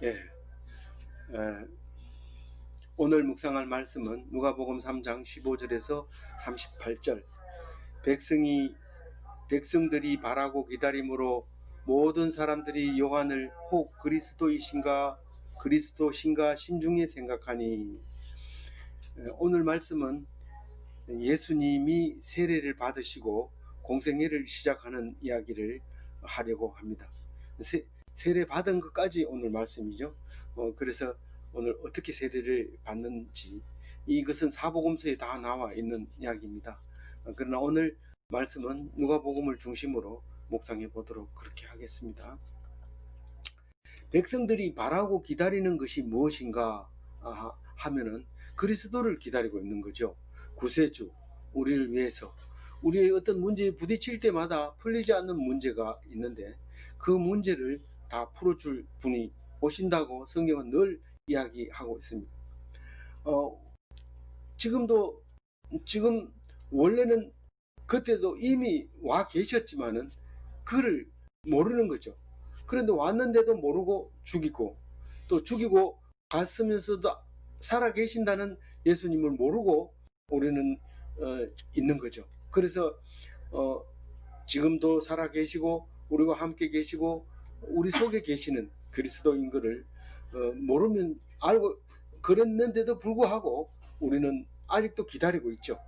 예, 에, 오늘 묵상할 말씀은 누가복음 3장 15절에서 38절. 백성들이 바라고 기다림으로 모든 사람들이 요한을 혹 그리스도신가 신중히 생각하니. 오늘 말씀은 예수님이 세례를 받으시고 공생애를 시작하는 이야기를 하려고 합니다. 세례 받은 것까지 오늘 말씀이죠. 그래서 오늘 어떻게 세례를 받는지, 이것은 사복음서에 다 나와 있는 이야기입니다. 그러나 오늘 말씀은 누가복음을 중심으로 묵상해 보도록 그렇게 하겠습니다. 백성들이 바라고 기다리는 것이 무엇인가 하면은 그리스도를 기다리고 있는 거죠. 구세주, 우리를 위해서. 우리의 어떤 문제에 부딪힐 때마다 풀리지 않는 문제가 있는데 그 문제를 다 풀어줄 분이 오신다고 성경은 늘 이야기하고 있습니다. 지금 원래는 그때도 이미 와 계셨지만은 그를 모르는 거죠. 그런데 왔는데도 모르고 죽이고, 또 죽이고 갔으면서도 살아 계신다는 예수님을 모르고 우리는 있는 거죠. 그래서 지금도 살아 계시고 우리와 함께 계시고 우리 속에 계시는 그리스도인 것을 모르면 알고 그랬는데도 불구하고 우리는 아직도 기다리고 있죠.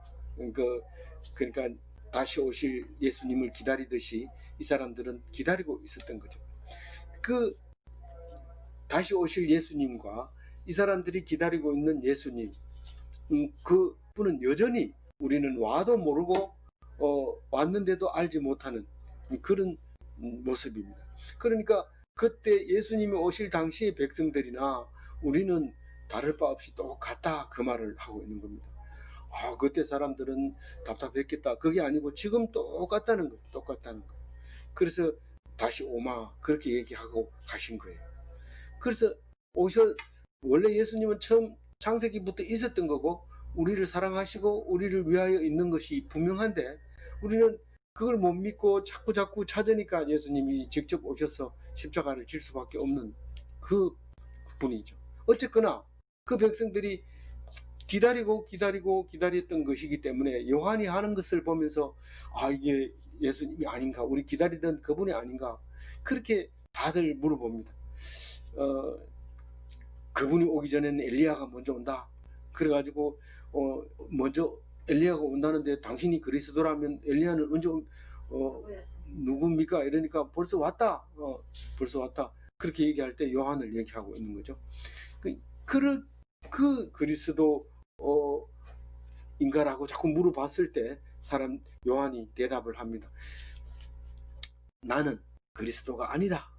그러니까 다시 오실 예수님을 기다리듯이 이 사람들은 기다리고 있었던 거죠. 그 다시 오실 예수님과 이 사람들이 기다리고 있는 예수님, 그 분은 여전히 우리는 와도 모르고 왔는데도 알지 못하는 그런 모습입니다. 그러니까 그때 예수님이 오실 당시의 백성들이나 우리는 다를 바 없이 똑같다, 그 말을 하고 있는 겁니다. 그때 사람들은 답답했겠다. 그게 아니고 지금 똑같다는 거. 그래서 다시 오마, 그렇게 얘기하고 가신 거예요. 그래서 원래 예수님은 처음 창세기부터 있었던 거고 우리를 사랑하시고 우리를 위하여 있는 것이 분명한데 우리는 그걸 못 믿고 자꾸 찾으니까 예수님이 직접 오셔서 십자가를 질 수밖에 없는 그 분이죠. 어쨌거나 그 백성들이 기다렸던 것이기 때문에 요한이 하는 것을 보면서 이게 예수님이 아닌가, 우리 기다리던 그분이 아닌가, 그렇게 다들 물어봅니다. 그분이 오기 전에는 엘리야가 먼저 온다. 그래가지고 먼저 엘리야가 온다는데 당신이 그리스도라면 엘리야는 언제 누굽니까? 이러니까 벌써 왔다. 그렇게 얘기할 때 요한을 얘기하고 있는 거죠. 그 그리스도 인가라고 자꾸 물어봤을 때 요한이 대답을 합니다. 나는 그리스도가 아니다.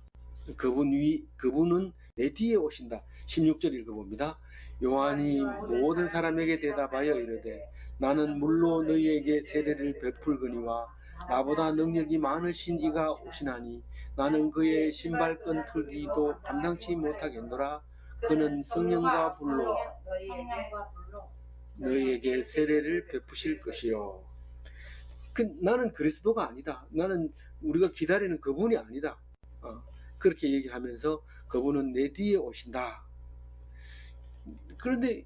그분은 내 뒤에 오신다. 16절 읽어봅니다. 요한이 모든 사람에게 대답하여 이르되 나는 물로 너희에게 세례를 베풀거니와 나보다 능력이 많으신 이가 오시나니 나는 그의 신발끈 풀기도 감당치 못하겠노라. 그는 성령과 불로 너희에게 세례를 베푸실 것이요. 나는 그리스도가 아니다. 나는 우리가 기다리는 그분이 아니다. 그렇게 얘기하면서 그분은 내 뒤에 오신다. 그런데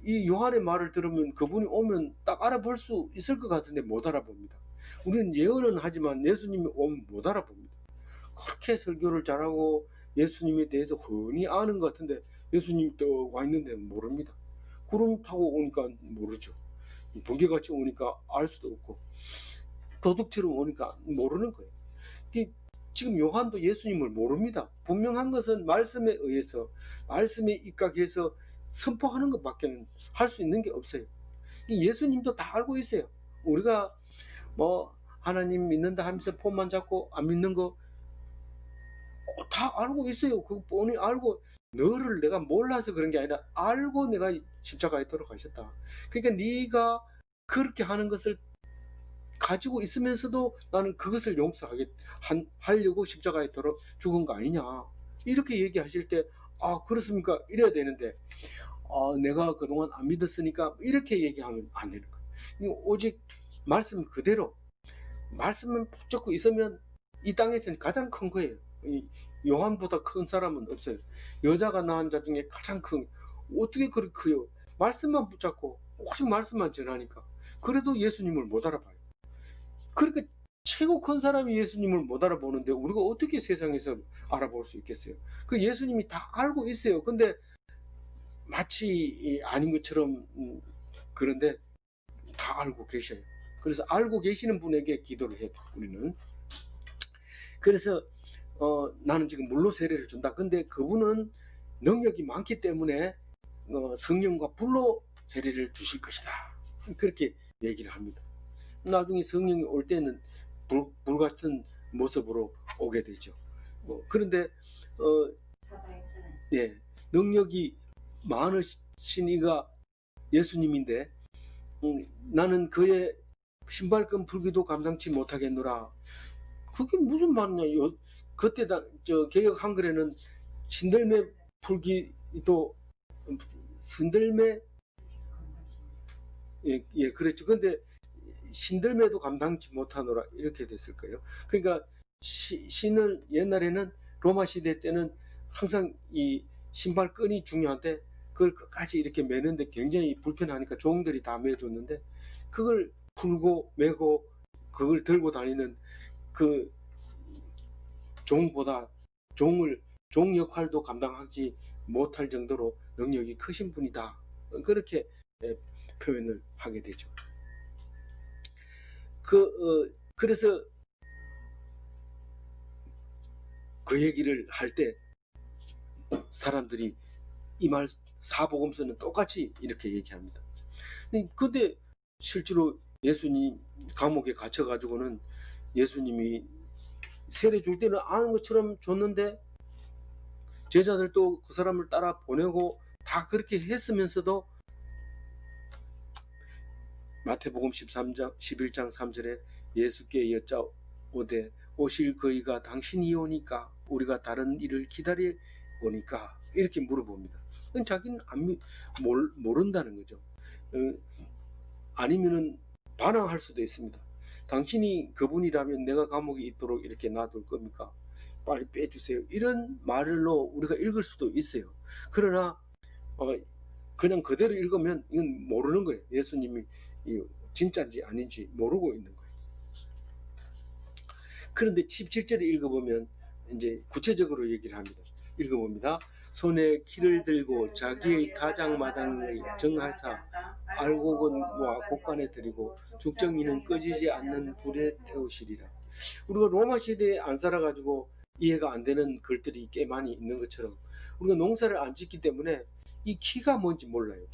이 요한의 말을 들으면 그분이 오면 딱 알아볼 수 있을 것 같은데 못 알아봅니다. 우리는 예언은 하지만 예수님이 오면 못 알아봅니다. 그렇게 설교를 잘하고 예수님에 대해서 흔히 아는 것 같은데 예수님이 또 와 있는데 모릅니다. 구름 타고 오니까 모르죠. 번개같이 오니까 알 수도 없고 도둑처럼 오니까 모르는 거예요. 지금 요한도 예수님을 모릅니다. 분명한 것은 말씀에 의해서, 말씀에 입각해서 선포하는 것밖에 할 수 있는 게 없어요. 예수님도 다 알고 있어요. 우리가 하나님 믿는다 하면서 폰만 잡고 안 믿는 거 다 알고 있어요. 그거 뻔히 알고, 너를 내가 몰라서 그런 게 아니라 알고 내가 십자가에 돌아가셨다. 그러니까 네가 그렇게 하는 것을 가지고 있으면서도 나는 그것을 하려고 십자가에 죽은 거 아니냐, 이렇게 얘기하실 때 그렇습니까? 이래야 되는데 내가 그동안 안 믿었으니까 이렇게 얘기하면 안 되는 거예요. 오직 말씀 그대로 말씀만 붙잡고 있으면 이 땅에서는 가장 큰 거예요. 요한보다 큰 사람은 없어요. 여자가 낳은 자 중에 가장 큰, 어떻게 그렇게 커요? 말씀만 붙잡고 오직 말씀만 전하니까. 그래도 예수님을 못 알아봐요. 그러니까 최고 큰 사람이 예수님을 못 알아보는데 우리가 어떻게 세상에서 알아볼 수 있겠어요? 그 예수님이 다 알고 있어요. 근데 마치 아닌 것처럼 그런데 다 알고 계셔요. 그래서 알고 계시는 분에게 기도를 해요, 우리는. 그래서 나는 지금 물로 세례를 준다. 근데 그분은 능력이 많기 때문에 성령과 불로 세례를 주실 것이다. 그렇게 얘기를 합니다. 나중에 성령이 올 때는 불 같은 모습으로 오게 되죠. 그런데 예, 능력이 많으신 이가 예수님인데 나는 그의 신발끈 풀기도 감당치 못하겠노라. 그게 무슨 말이냐? 그때 개역 한글에는 신들매 풀기도 신들매 예 그랬죠. 근데 신들매도 감당치 못하노라 이렇게 됐을 거예요. 그러니까 신을 옛날에는 로마 시대 때는 항상 이 신발끈이 중요한데 그걸 끝까지 이렇게 매는데 굉장히 불편하니까 종들이 다 매줬는데 그걸 풀고 매고 그걸 들고 다니는 그 종보다 종 역할도 감당하지 못할 정도로 능력이 크신 분이다. 그렇게 표현을 하게 되죠. 그래서 그 얘기를 할 때 사람들이 이 말 사복음서는 똑같이 이렇게 얘기합니다. 근데 실제로 예수님 감옥에 갇혀가지고는 예수님이 세례 줄 때는 아는 것처럼 줬는데 제자들도 그 사람을 따라 보내고 다 그렇게 했으면서도 마태복음 11장 3절에 예수께 여짜오되 오실 그이가 당신이 오니까 우리가 다른 일을 기다려 오니까 이렇게 물어봅니다. 자기는 모른다는 거죠. 아니면은 반항할 수도 있습니다. 당신이 그분이라면 내가 감옥에 있도록 이렇게 놔둘 겁니까? 빨리 빼주세요. 이런 말로 우리가 읽을 수도 있어요. 그러나 그냥 그대로 읽으면 이건 모르는 거예요. 예수님이 진짜인지 아닌지 모르고 있는 거예요. 그런데 17절에 읽어보면 이제 구체적으로 얘기를 합니다. 읽어봅니다. 손에 키를 들고 자기의 타작마당을 정하사 알곡은 모아 곳간에 들이고 죽정이는 꺼지지 않는 불에 태우시리라. 우리가 로마 시대에 안 살아가지고 이해가 안 되는 글들이 꽤 많이 있는 것처럼 우리가 농사를 안 짓기 때문에 이 키가 뭔지 몰라요.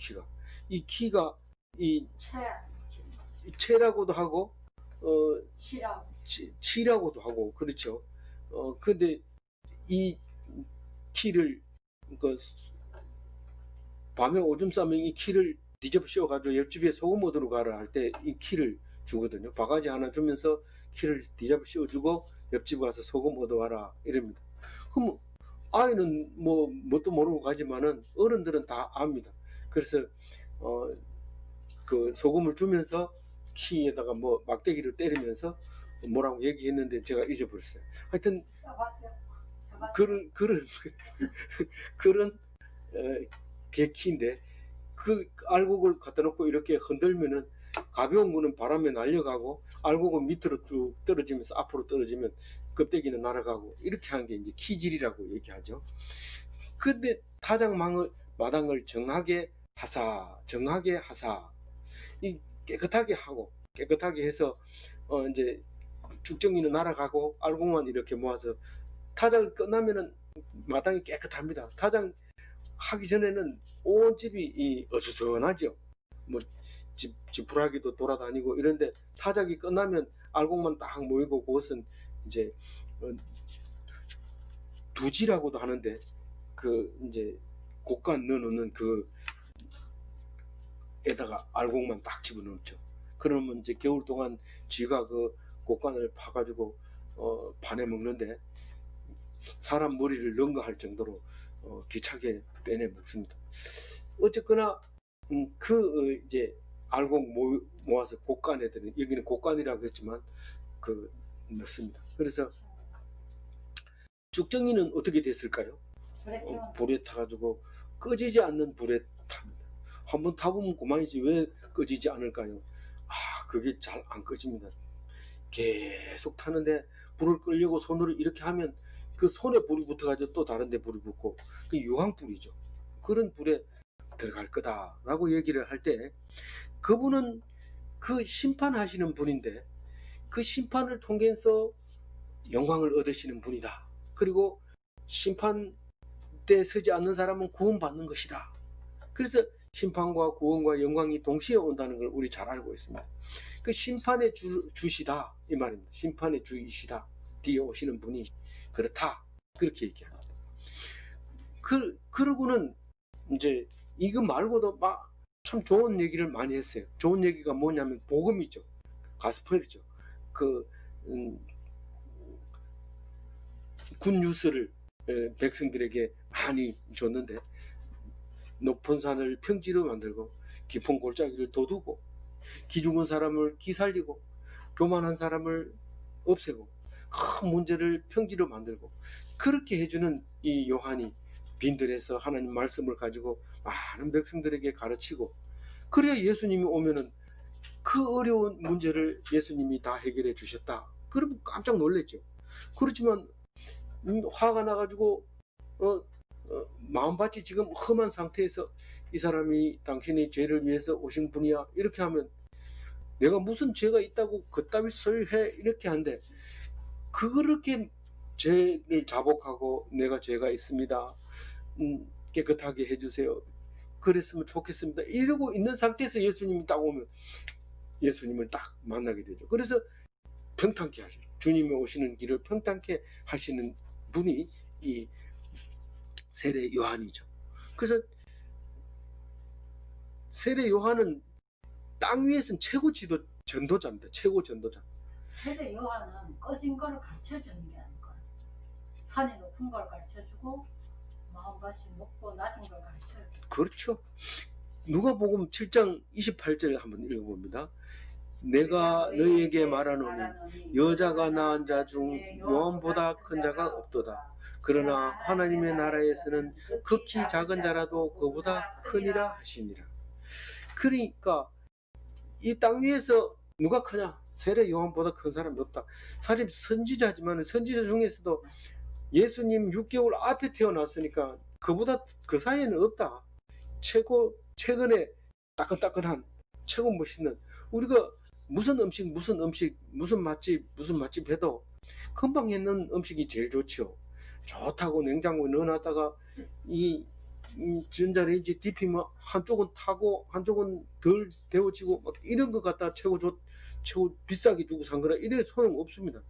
이 키가 이 채라고도 하고 치라고도 하고 그렇죠. 근데 이 키를 밤에 오줌 싸면 이 키를 뒤집어 씌워가지고 옆집에 소금 얻으러 가라 할 때 이 키를 주거든요. 바가지 하나 주면서 키를 뒤집어 씌워주고 옆집 가서 소금 얻어와라 이럽니다. 그럼 아이는 뭣도 모르고 가지만은 어른들은 다 압니다. 그래서 그 소금을 주면서 키에다가 막대기를 때리면서 뭐라고 얘기했는데 제가 잊어버렸어요. 하여튼 그런 개키인데 그 알곡을 갖다 놓고 이렇게 흔들면은 가벼운 거는 바람에 날려가고 알곡은 밑으로 쭉 떨어지면서 앞으로 떨어지면 껍데기는 날아가고 이렇게 하는 게 이제 키질이라고 얘기하죠. 근데 타작마당을 정하게 하사 이 깨끗하게 해서 이제 죽정이는 날아가고 알곡만 이렇게 모아서 타작을 끝나면은 마당이 깨끗합니다. 타작 하기 전에는 온 집이 어수선하죠. 지푸라기도 돌아다니고 이런데 타작이 끝나면 알곡만 딱 모이고 그것은 이제 두지라고도 하는데 이제 곡간 넣어놓는 에다가 알곡만 딱 집어넣죠. 그러면 이제 겨울 동안 쥐가 그 곡간을 파가지고 반에 먹는데 사람 머리를 능가할 정도로 귀차게 빼내 먹습니다. 어쨌거나 이제 알곡 모아서 곡간에 드는 여기는 곡간이라고 했지만 넣습니다. 그래서 쭉정이는 어떻게 됐을까요? 불에 타가지고 꺼지지 않는 불에 탑니다. 한번 타보면 그만이지 왜 꺼지지 않을까요? 그게 잘 안 꺼집니다. 계속 타는데 불을 끌려고 손으로 이렇게 하면 그 손에 불이 붙어가지고 또 다른 데 불이 붙고 그 유황불이죠. 그런 불에 들어갈 거다라고 얘기를 할 때 그분은 그 심판하시는 분인데 그 심판을 통해서 영광을 얻으시는 분이다. 그리고 심판 때 서지 않는 사람은 구원받는 것이다. 그래서 심판과 구원과 영광이 동시에 온다는 걸 우리 잘 알고 있습니다. 그 심판의 주시다 이 말입니다. 심판의 주이시다. 뒤에 오시는 분이 그렇다. 그렇게 얘기합니다. 그러고는 이제 이거 말고도 막 참 좋은 얘기를 많이 했어요. 좋은 얘기가 뭐냐면 복음이죠. 가스펠이죠. 굿뉴스를 백성들에게 많이 줬는데 높은 산을 평지로 만들고 깊은 골짜기를 돋우고 기죽은 사람을 기살리고 교만한 사람을 없애고 큰 문제를 평지로 만들고 그렇게 해주는 이 요한이 빈들에서 하나님 말씀을 가지고 많은 백성들에게 가르치고 그래야 예수님이 오면은 그 어려운 문제를 예수님이 다 해결해 주셨다. 그러면 깜짝 놀랐죠. 그렇지만 화가 나가지고 마음밭이 지금 험한 상태에서 이 사람이 당신의 죄를 위해서 오신 분이야 이렇게 하면 내가 무슨 죄가 있다고 그따위 소리해 이렇게 하는데 그렇게 죄를 자복하고 내가 죄가 있습니다. 깨끗하게 해주세요. 그랬으면 좋겠습니다. 이러고 있는 상태에서 예수님이 딱 오면 예수님을 딱 만나게 되죠. 그래서 평탄케 하시죠. 주님이 오시는 길을 평탄케 하시는 분이 이 세례 요한이죠. 그래서 세례 요한은 땅 위에서는 최고 전도자입니다. 최고 전도자. 세례 요한은 꺼진 거를 가르쳐주는 게 아니고 산이 높은 걸 가르쳐주고 마음밭이 높고 낮은 걸 가르쳐주고. 그렇죠. 누가복음 7장 28절 한번 읽어봅니다. 내가 너희에게 말하노니 여자가 낳은 자 중 요한보다 큰 자가 없도다. 그러나 하나님의 나라에서는 극히 작은 자라도 그보다 크니라 하시니라. 그러니까 이 땅 위에서 누가 크냐? 세례 요한보다 큰 사람이 없다. 사실 선지자지만 선지자 중에서도 예수님 6개월 앞에 태어났으니까 그보다 그 사이에는 없다. 최근에 따끈따끈한 최고 멋있는 우리가 무슨 음식 무슨 맛집 해도 금방 했는 음식이 제일 좋죠. 좋다고 냉장고에 넣어놨다가 이 전자레인지 디피면 한쪽은 타고 한쪽은 덜 데워지고 막 이런 것 갖다 최고 비싸게 주고 산 거라 이래 소용 없습니다.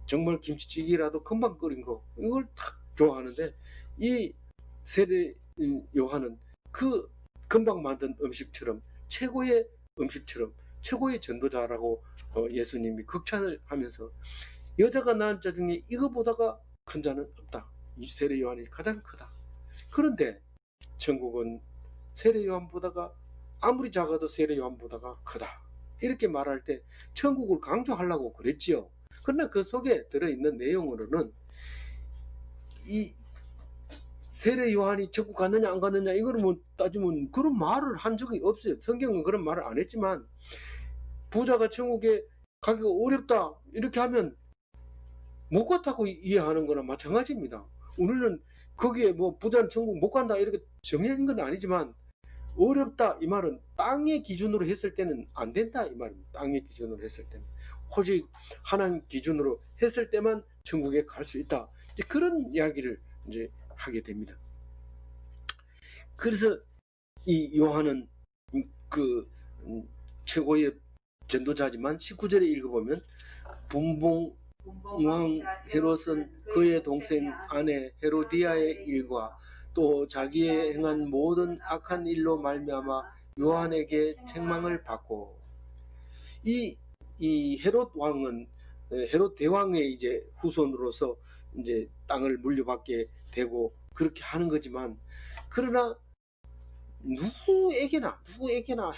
정말 김치찌개라도 금방 끓인 거 이걸 딱 좋아하는데 이 세례 요한은 그 금방 만든 음식처럼 최고의 음식처럼 최고의 전도자라고 예수님이 극찬을 하면서 여자가 낳은 자 중에 이거보다가 큰 자는 없다. 이 세례 요한이 가장 크다. 그런데 천국은 세례 요한보다가 아무리 작아도 세례 요한보다가 크다. 이렇게 말할 때 천국을 강조하려고 그랬지요. 그러나 그 속에 들어있는 내용으로는 이 세례 요한이 천국 갔느냐 안 갔느냐 이거를 뭐 따지면 그런 말을 한 적이 없어요. 성경은 그런 말을 안 했지만 부자가 천국에 가기가 어렵다 이렇게 하면 못 갔다고 이해하는 거나 마찬가지입니다. 우리는 거기에 뭐 부자는 천국 못 간다 이렇게 정해진 건 아니지만 어렵다 이 말은 땅의 기준으로 했을 때는 안 된다 이 말입니다. 땅의 기준으로 했을 때는 오직 하나님 기준으로 했을 때만 천국에 갈 수 있다. 이제 그런 이야기를 이제 하게 됩니다. 그래서 이 요한은 최고의 전도자지만 19절에 읽어보면 분봉왕 헤롯은 그의 동생 아내 헤로디아의 일과 또 자기의 행한 모든 악한 일로 말미암아 요한에게 책망을 받고 이 헤롯 왕은 헤롯 대왕의 이제 후손으로서 이제 땅을 물려받게 되고 그렇게 하는 거지만 그러나 누구에게나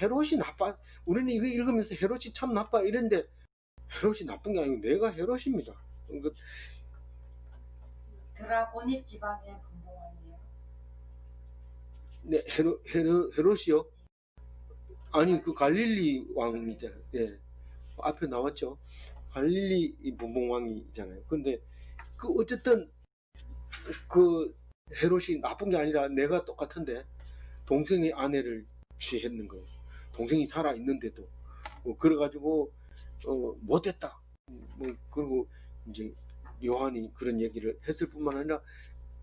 헤롯이 나빠. 우리는 이거 읽으면서 헤롯이 참 나빠 이랬는데 헤롯이 나쁜 게 아니고 내가 헤롯입니다. 드라고니 지방의 분봉왕이에요. 네, 헤롯이요? 아니 그 갈릴리 왕이잖아요. 예, 앞에 나왔죠. 갈릴리 분봉왕이잖아요. 근데 그 어쨌든 그 헤롯이 나쁜 게 아니라 내가 똑같은데 동생의 아내를 취했는 거예요. 동생이 살아 있는데도 그래가지고 못했다. 뭐 그리고 이제 요한이 그런 얘기를 했을 뿐만 아니라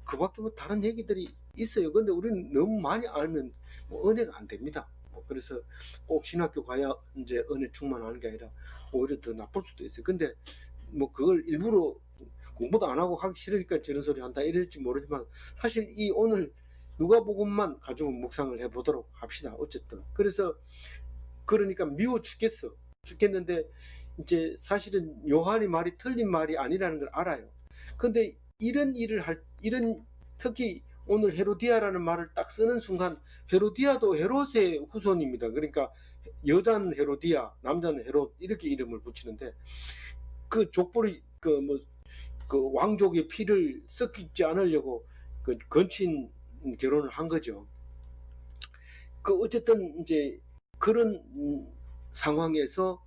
그밖에 뭐 다른 얘기들이 있어요. 근데 우리는 너무 많이 알면 뭐 은혜가 안 됩니다. 그래서 꼭 신학교 가야 이제 은혜 충만하는 게 아니라 오히려 더 나쁠 수도 있어요. 근데 뭐 그걸 일부러 공부도 안 하고 하기 싫으니까 저런 소리 한다 이럴지 모르지만 사실 이 오늘 누가복음만 가지고 묵상을 해보도록 합시다. 어쨌든 그래서 그러니까 미워 죽겠는데 이제 사실은 요한이 말이 틀린 말이 아니라는 걸 알아요. 근데 이런 특히 오늘 헤로디아라는 말을 딱 쓰는 순간 헤로디아도 헤롯의 후손입니다. 그러니까 여자는 헤로디아, 남자는 헤롯 이렇게 이름을 붙이는데 그 족보를 그 왕족의 피를 섞이지 않으려고 그 건친 결혼을 한 거죠. 그 어쨌든 이제 그런 상황에서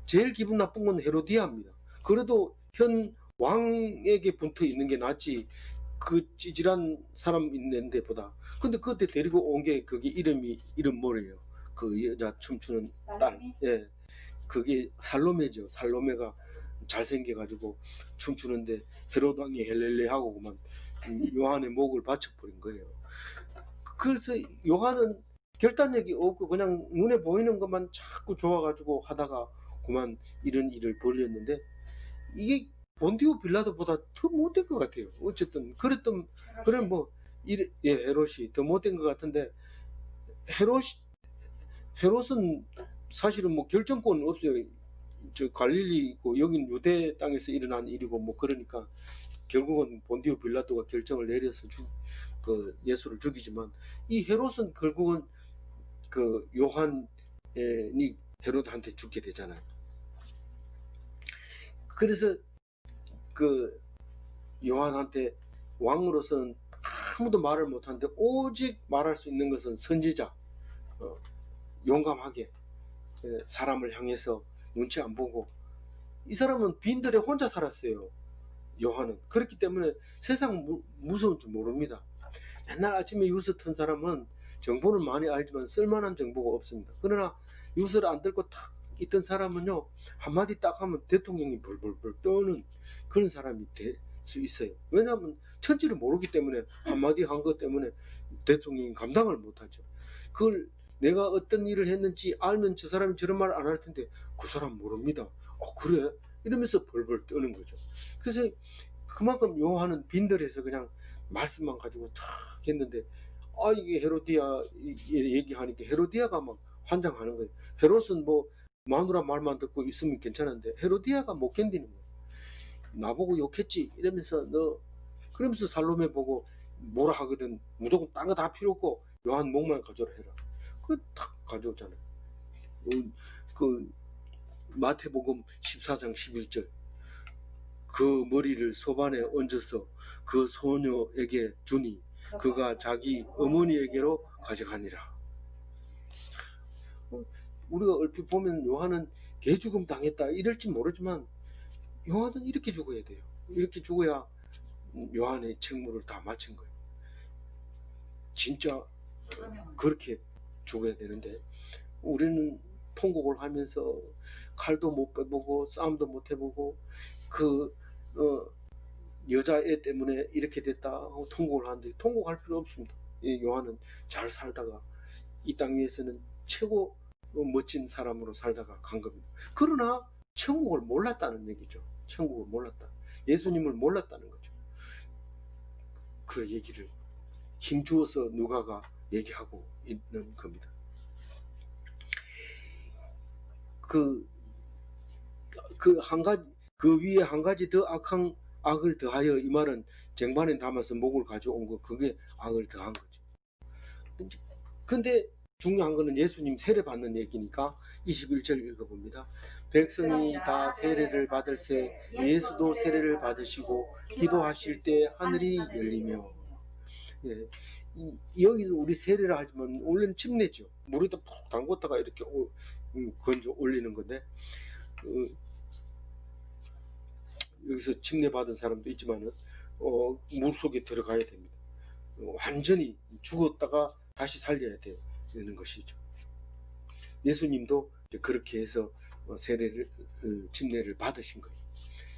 제일 기분 나쁜 건 헤로디아입니다. 그래도 현 왕에게 붙어 있는 게 낫지 그 찌질한 사람 있는 데보다. 근데 그때 데리고 온 게 그게 이름 뭐래요? 그 여자 춤추는 딸. 예. 그게 살로메죠. 살로메가 잘생겨가지고 춤추는데 헤롯 왕이 헬렐레 하고 그만 요한의 목을 받쳐버린 거예요. 그래서 요한은 결단력이 없고 그냥 눈에 보이는 것만 자꾸 좋아가지고 하다가 그만 이런 일을 벌였는데 이게 본디오 빌라도보다 더 못된 것 같아요. 어쨌든 그럼 뭐 헤롯이 더 못된 것 같은데 헤롯은 사실은 뭐 결정권은 없어요. 저 갈릴리고 여긴 유대 땅에서 일어난 일이고 뭐 그러니까 결국은 본디오 빌라도가 결정을 내려서 그 예수를 죽이지만 이 헤롯은 결국은 그 요한이 헤롯한테 죽게 되잖아요. 그래서 그 요한한테 왕으로서는 아무도 말을 못하는데 오직 말할 수 있는 것은 선지자, 용감하게 사람을 향해서 눈치 안 보고. 이 사람은 빈들에 혼자 살았어요. 요한은. 그렇기 때문에 세상 무서운 줄 모릅니다. 맨날 아침에 뉴스 튼 사람은 정보는 많이 알지만 쓸만한 정보가 없습니다. 그러나 뉴스를 안 들고 탁 있던 사람은요, 한마디 딱 하면 대통령이 벌벌벌 떠는 그런 사람이 될 수 있어요. 왜냐하면 천지를 모르기 때문에 한마디 한 것 때문에 대통령이 감당을 못하죠. 그걸 내가 어떤 일을 했는지 알면 저 사람이 저런 말을 안 할 텐데 그 사람 모릅니다. 그래? 이러면서 벌벌 떠는 거죠. 그래서 그만큼 요한은 빈들에서 그냥 말씀만 가지고 탁 했는데 이게 헤로디아 얘기하니까 헤로디아가 막 환장하는 거예요. 헤롯은 뭐 마누라 말만 듣고 있으면 괜찮은데 헤로디아가 못 견디는 거예요. 나보고 욕했지 이러면서 그러면서 살로메 보고 뭐라 하거든. 무조건 딴 거 다 필요 없고 요한 목만 가져라 해라. 탁 가져오잖아요. 그 마태복음 14장 11절 그 머리를 소반에 얹어서 그 소녀에게 주니 그가 자기 어머니에게로 가져가니라. 우리가 얼핏 보면 요한은 개죽음 당했다 이럴지 모르지만 요한은 이렇게 죽어야 돼요. 이렇게 죽어야 요한의 책무를 다 마친 거예요. 진짜 그렇게 죽어야 되는데 우리는 통곡을 하면서 칼도 못 빼보고 싸움도 못 해보고 그 여자애 때문에 이렇게 됐다 하고 통곡을 하는데 통곡할 필요 없습니다. 요한은 잘 살다가 이 땅 위에서는 최고 멋진 사람으로 살다가 간 겁니다. 그러나 천국을 몰랐다는 얘기죠. 천국을 몰랐다. 예수님을 몰랐다는 거죠. 그 얘기를 힘주어서 누가가 얘기하고 있는 겁니다. 그 위에 한 가지 더 악한 악을 더하여 이 말은 쟁반에 담아서 목을 가져온 거 그게 악을 더한 거죠. 근데 중요한 거는 예수님 세례 받는 얘기니까 21절 읽어봅니다. 백성이 다 세례를 받을새 예수도 세례를 받으시고 기도하실 때 하늘이 열리며. 예, 여기서 우리 세례를 하지만 원래는 침례죠. 물에다 푹 담궜다가 이렇게 건져 올리는 건데 여기서 침례 받은 사람도 있지만은 물 속에 들어가야 됩니다. 완전히 죽었다가 다시 살려야 되는 것이죠. 예수님도 그렇게 해서 세례를 침례를 받으신 거예요.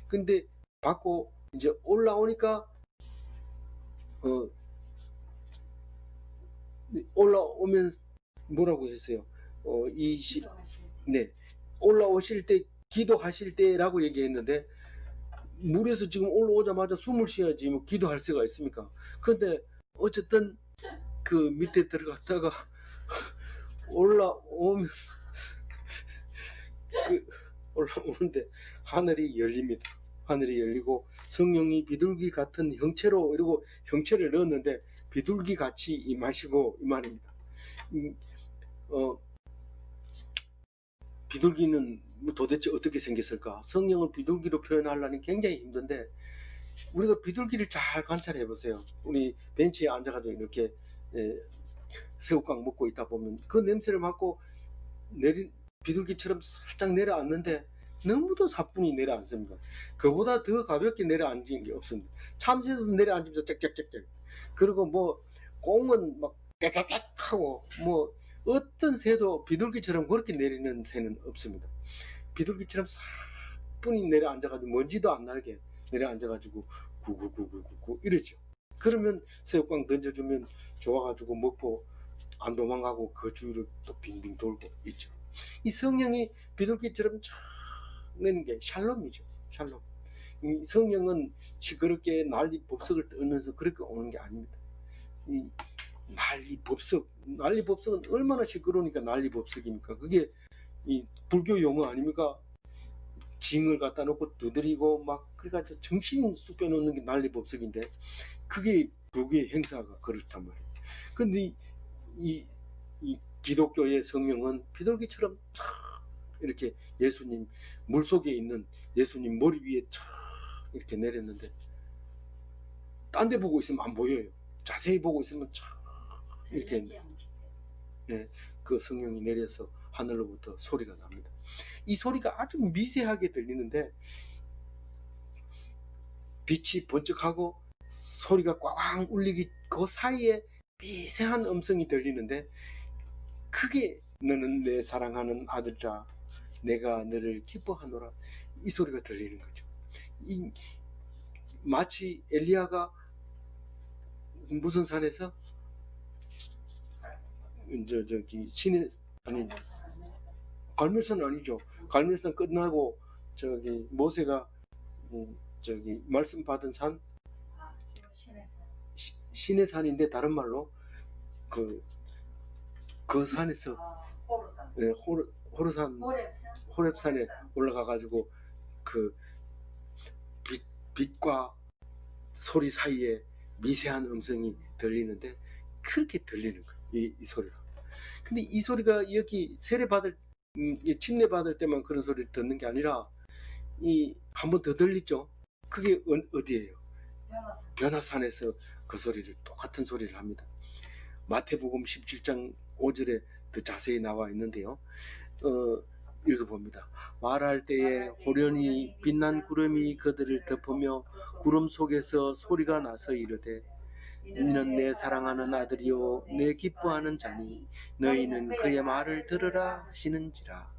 근데 받고 이제 올라오니까 올라오면 뭐라고 했어요? 네, 올라오실 때 기도하실 때라고 얘기했는데 물에서 지금 올라오자마자 숨을 쉬어야지 뭐 기도할 수가 있습니까? 근데 어쨌든 그 밑에 들어갔다가 올라오면 올라오는데 하늘이 열립니다. 하늘이 열리고 성령이 비둘기 같은 형체로 이러고 형체를 넣었는데 비둘기 같이 임하시고 이 말입니다. 비둘기는 도대체 어떻게 생겼을까? 성령을 비둘기로 표현하려니 굉장히 힘든데 우리가 비둘기를 잘 관찰해 보세요. 우리 벤치에 앉아가지고 이렇게 새우깡 먹고 있다 보면 그 냄새를 맡고 비둘기처럼 살짝 내려앉는데 너무도 사뿐히 내려앉습니다. 그보다 더 가볍게 내려앉은 게 없습니다. 참새도 내려앉으면서 짹짹짹짹. 그리고 뭐 꽁은 막 깨깨깨 하고 뭐 어떤 새도 비둘기처럼 그렇게 내리는 새는 없습니다. 비둘기처럼 사뿐히 내려앉아가지고 먼지도 안 날게 내려앉아가지고 구구구구구구 이러죠. 그러면 새우깡 던져주면 좋아가지고 먹고 안 도망가고 그 주위를 또 빙빙 돌고 있죠. 이 성령이 비둘기처럼 쫙 내는 게 샬롬이죠. 샬롬. 이 성령은 시끄럽게 난리 법석을 떨면서 그렇게 오는 게 아닙니다. 이 난리 법석은 얼마나 시끄러우니까 난리 법석입니까? 그게 이 불교 용어 아닙니까? 징을 갖다 놓고 두드리고 막 그래가지고 정신 쑥 빼놓는 게 난리 법석인데 그게 불교의 행사가 그렇단 말이에요. 근데 이 기독교의 성령은 비둘기처럼 촥 이렇게 예수님 물속에 있는 예수님 머리 위에 촥 이렇게 내렸는데 딴 데 보고 있으면 안 보여요. 자세히 보고 있으면 촥 이렇게 그 성령이 내려서 하늘로부터 소리가 납니다. 이 소리가 아주 미세하게 들리는데 빛이 번쩍하고 소리가 꽝꽝 울리기 그 사이에 미세한 음성이 들리는데 크게 너는 내 사랑하는 아들이라 내가 너를 기뻐하노라 이 소리가 들리는 거죠. 마치 엘리야가 무슨 산에서 저기 신의 아니 갈멜산 아니죠. 갈멜산 끝나고 저기 모세가 저기 말씀 받은 산 신의 산인데 다른 말로 그 산에서 호렙산에 올라가가지고 그 빛과 소리 사이에 미세한 음성이 들리는데 그렇게 들리는 거예요. 이 소리가. 근데 이 소리가 여기 세례 받을 침례 받을 때만 그런 소리를 듣는 게 아니라 한 번 더 들리죠. 그게 어디예요? 변화산에서 그 소리를 똑같은 소리를 합니다. 마태복음 17장 5절에 더 자세히 나와 있는데요. 읽어봅니다. 말할 때에 호련히 빛난 구름이 그들을 덮으며 구름 속에서 소리가 나서 이르되 이는 내 사랑하는 아들이요 내 기뻐하는 자니 너희는 그의 말을 들으라 하시는지라.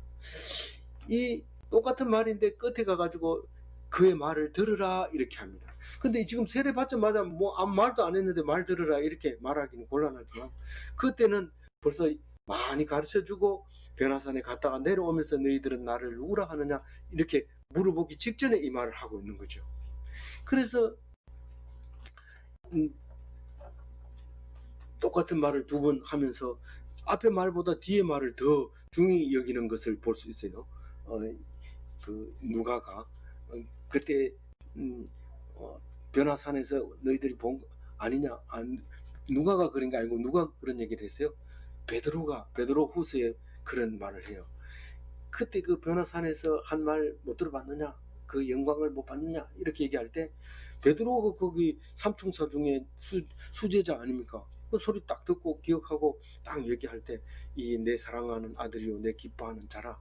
이 똑같은 말인데 끝에 가가지고 그의 말을 들으라 이렇게 합니다. 근데 지금 세례 받자마자 뭐 아무 말도 안 했는데 말 들으라 이렇게 말하기는 곤란하지만 그때는 벌써 많이 가르쳐주고 변화산에 갔다가 내려오면서 너희들은 나를 누구라 하느냐 이렇게 물어보기 직전에 이 말을 하고 있는 거죠. 그래서 똑같은 말을 두 번 하면서 앞에 말보다 뒤에 말을 더 중히 여기는 것을 볼 수 있어요. 그 누가가 그때 변화산에서 너희들이 본 거 아니냐? 누가가 그런 게 아니고 누가 그런 얘기를 했어요? 베드로 후서에 그런 말을 해요. 그때 그 변화산에서 한 말 못 들어봤느냐? 그 영광을 못 봤느냐? 이렇게 얘기할 때 베드로가 거기 삼총사 중에 수제자 아닙니까? 그 소리 딱 듣고 기억하고 딱 얘기할 때 이 내 사랑하는 아들이요 내 기뻐하는 자라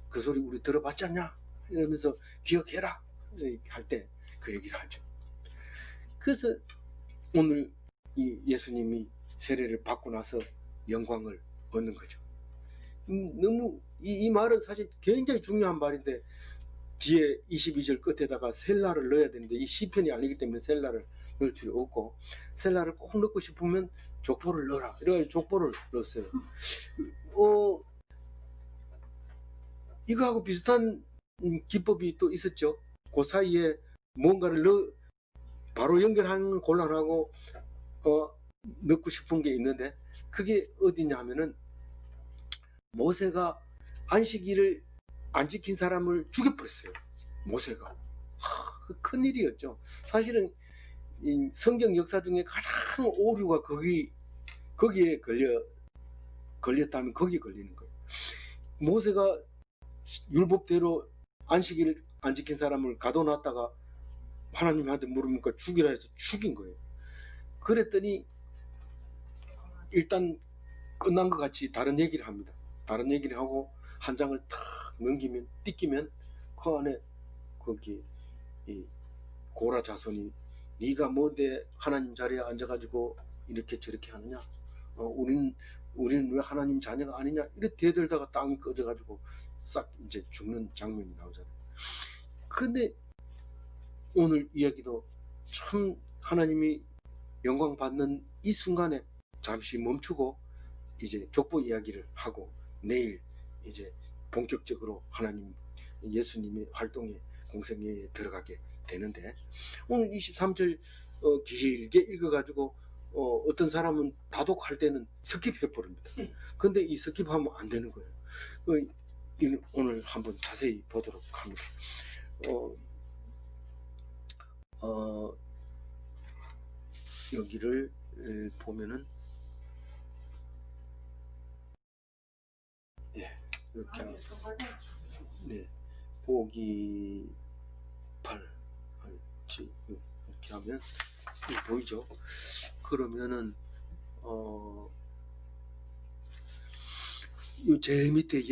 그 소리 우리 들어봤지 않냐? 이러면서 기억해라 할 때 그 얘기를 하죠. 그래서 오늘 이 예수님이 세례를 받고 나서 영광을 얻는 거죠. 너무 이 말은 사실 굉장히 중요한 말인데 뒤에 22절 끝에다가 셀라를 넣어야 되는데 이 시편이 아니기 때문에 셀라를 넣을 필요 없고 셀라를 꼭 넣고 싶으면 족보를 넣어라 이래가지고 족보를 넣었어요. 이거하고 비슷한 기법이 또 있었죠. 그 사이에 뭔가를 바로 연결하는 건 곤란하고 넣고 싶은 게 있는데 그게 어디냐 하면은 모세가 안식일을 안 지킨 사람을 죽여버렸어요. 모세가. 큰일이었죠. 사실은 이 성경 역사 중에 가장 오류가 거기에 걸렸다면 거기에 걸리는 거예요. 모세가 율법대로 안식일을 안 지킨 사람을 가둬놨다가 하나님한테 물으니까 죽이라 해서 죽인 거예요. 그랬더니 일단 끝난 것 같이 다른 얘기를 합니다. 다른 얘기를 하고 한 장을 탁 넘기면 뜯기면 그 안에 거기 이 고라 자손이 네가 뭔데 하나님 자리에 앉아가지고 이렇게 저렇게 하느냐? 우리는 왜 하나님 자녀가 아니냐? 이렇게 대들다가 땅이 꺼져가지고 싹 이제 죽는 장면이 나오잖아요. 근데 오늘 이야기도 참 하나님이 영광 받는 이 순간에 잠시 멈추고 이제 족보 이야기를 하고 내일 이제 본격적으로 하나님 예수님의 활동에 공생애에 들어가게 되는데 오늘 23절 길게 읽어가지고 어떤 사람은 다독할 때는 스킵해 버립니다. 근데 이 스킵하면 안 되는 거예요. 오늘 한번 자세히 보도록 합니다. 여기를 보면은 이렇게 네, 보기 8 이렇게 하면 보이죠? 그러면은 이 제일 밑에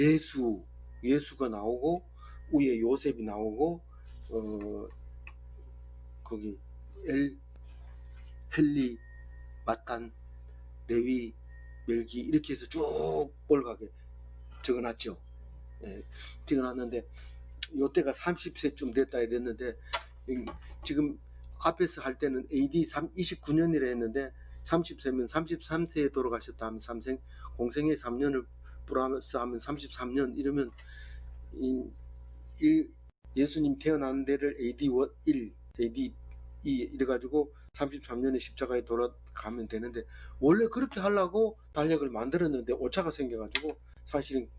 예수가 나오고 위에 요셉이 나오고 거기 헬리, 마탄, 레위, 멜기 이렇게 해서 쭉 올라가게 적어놨죠. 예, 적어놨는데 요때가 30세쯤 됐다 이랬는데 지금 앞에서 할 때는 AD 29년이라 했는데 30세면 33세에 돌아가셨다 하면 공생애 3년을 플러스 하면 33년 이러면 예수님 태어난 데를 AD 1, AD 2 이래가지고 33년에 십자가에 돌아가면 되는데 원래 그렇게 하려고 달력을 만들었는데 오차가 생겨가지고 사실은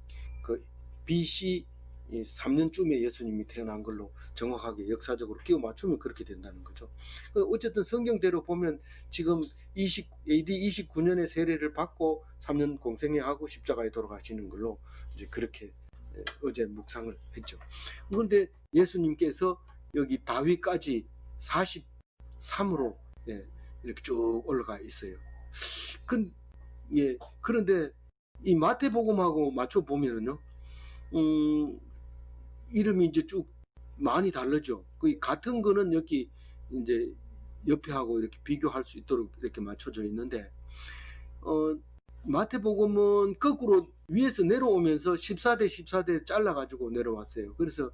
그 BC 3년쯤에 예수님이 태어난 걸로 정확하게 역사적으로 끼워 맞추면 그렇게 된다는 거죠. 어쨌든 성경대로 보면 지금 AD 29년에 세례를 받고 3년 공생애하고 십자가에 돌아가시는 걸로 이제 그렇게 어제 묵상을 했죠. 그런데 예수님께서 여기 다윗까지 43으로 이렇게 쭉 올라가 있어요. 그런데 이 마태복음하고 맞춰 보면은요, 이름이 이제 쭉 많이 다르죠. 같은 거는 여기 이제 옆에 하고 이렇게 비교할 수 있도록 이렇게 맞춰져 있는데, 마태복음은 거꾸로 위에서 내려오면서 14대 잘라가지고 내려왔어요. 그래서